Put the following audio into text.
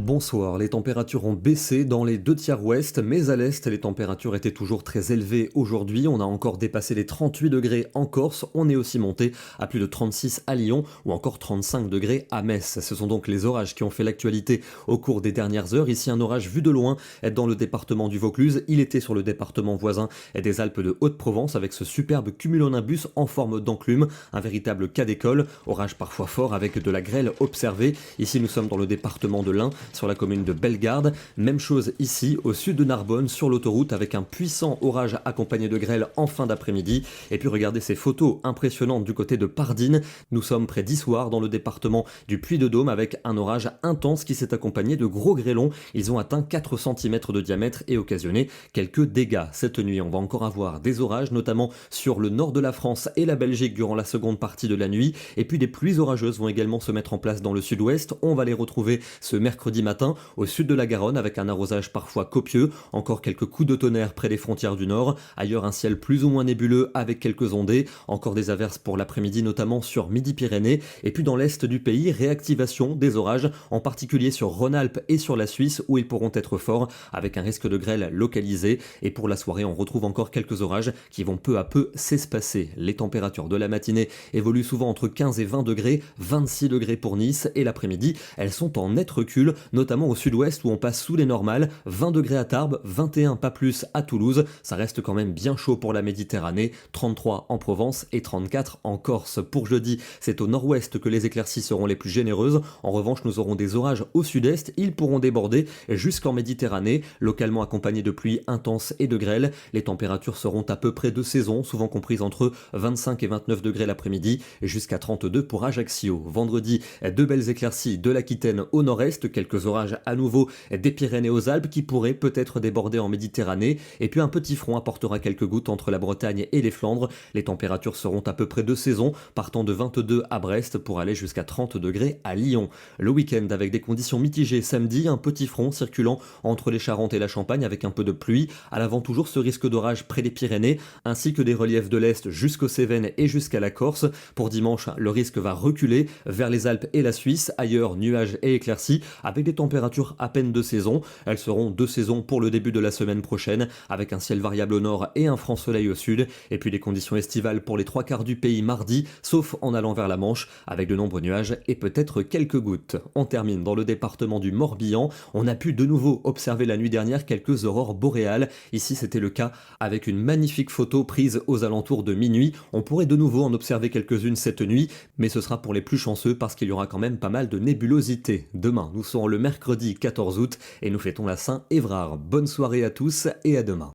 Bonsoir, les températures ont baissé dans les deux tiers ouest, mais à l'est, les températures étaient toujours très élevées aujourd'hui. On a encore dépassé les 38 degrés en Corse, on est aussi monté à plus de 36 à Lyon ou encore 35 degrés à Metz. Ce sont donc les orages qui ont fait l'actualité au cours des dernières heures. Ici, un orage vu de loin dans le département du Vaucluse. Il était sur le département voisin des Alpes de Haute-Provence avec ce superbe cumulonimbus en forme d'enclume, un véritable cas d'école. Orage parfois fort avec de la grêle observée. Ici, nous sommes dans le département de l'Ain, sur la commune de Bellegarde. Même chose ici, au sud de Narbonne, sur l'autoroute, avec un puissant orage accompagné de grêle en fin d'après-midi. Et puis regardez ces photos impressionnantes du côté de Pardines. Nous sommes près d'Issoire, dans le département du Puy-de-Dôme, avec un orage intense qui s'est accompagné de gros grêlons. Ils ont atteint 4 cm de diamètre et occasionné quelques dégâts. Cette nuit, on va encore avoir des orages, notamment sur le nord de la France et la Belgique durant la seconde partie de la nuit. Et puis des pluies orageuses vont également se mettre en place dans le sud-ouest. On va les retrouver ce mercredi matin au sud de la Garonne avec un arrosage parfois copieux, encore quelques coups de tonnerre près des frontières du nord, ailleurs un ciel plus ou moins nébuleux avec quelques ondées, encore des averses pour l'après-midi notamment sur Midi-Pyrénées, et puis dans l'est du pays, réactivation des orages, en particulier sur Rhône-Alpes et sur la Suisse où ils pourront être forts avec un risque de grêle localisé, et pour la soirée on retrouve encore quelques orages qui vont peu à peu s'espacer. Les températures de la matinée évoluent souvent entre 15 et 20 degrés, 26 degrés pour Nice, et l'après-midi elles sont en net recul, notamment au sud-ouest où on passe sous les normales, 20 degrés à Tarbes, 21 pas plus à Toulouse, ça reste quand même bien chaud pour la Méditerranée, 33 en Provence et 34 en Corse. Pour jeudi, c'est au nord-ouest que les éclaircies seront les plus généreuses, en revanche nous aurons des orages au sud-est, ils pourront déborder jusqu'en Méditerranée, localement accompagnés de pluies intenses et de grêle. Les températures seront à peu près de saison, souvent comprises entre 25 et 29 degrés l'après-midi, jusqu'à 32 pour Ajaccio. Vendredi, de belles éclaircies de l'Aquitaine au nord-est, quelques orages à nouveau des Pyrénées aux Alpes qui pourraient peut-être déborder en Méditerranée, et puis un petit front apportera quelques gouttes entre la Bretagne et les Flandres. Les températures seront à peu près de saison, partant de 22 à Brest pour aller jusqu'à 30 degrés à Lyon. Le week-end avec des conditions mitigées samedi, un petit front circulant entre les Charentes et la Champagne avec un peu de pluie, à l'avant toujours ce risque d'orage près des Pyrénées, ainsi que des reliefs de l'Est jusqu'aux Cévennes et jusqu'à la Corse. Pour dimanche, le risque va reculer vers les Alpes et la Suisse, ailleurs nuages et éclaircies, avec des températures à peine de saison. Elles seront de saison pour le début de la semaine prochaine, avec un ciel variable au nord et un franc soleil au sud, et puis des conditions estivales pour les trois quarts du pays mardi, sauf en allant vers la Manche, avec de nombreux nuages et peut-être quelques gouttes. On termine dans le département du Morbihan. On a pu de nouveau observer la nuit dernière quelques aurores boréales. Ici, c'était le cas avec une magnifique photo prise aux alentours de minuit. On pourrait de nouveau en observer quelques-unes cette nuit, mais ce sera pour les plus chanceux parce qu'il y aura quand même pas mal de nébulosité. Demain, nous serons le mercredi 14 août et nous fêtons la Saint-Évrard. Bonne soirée à tous et à demain.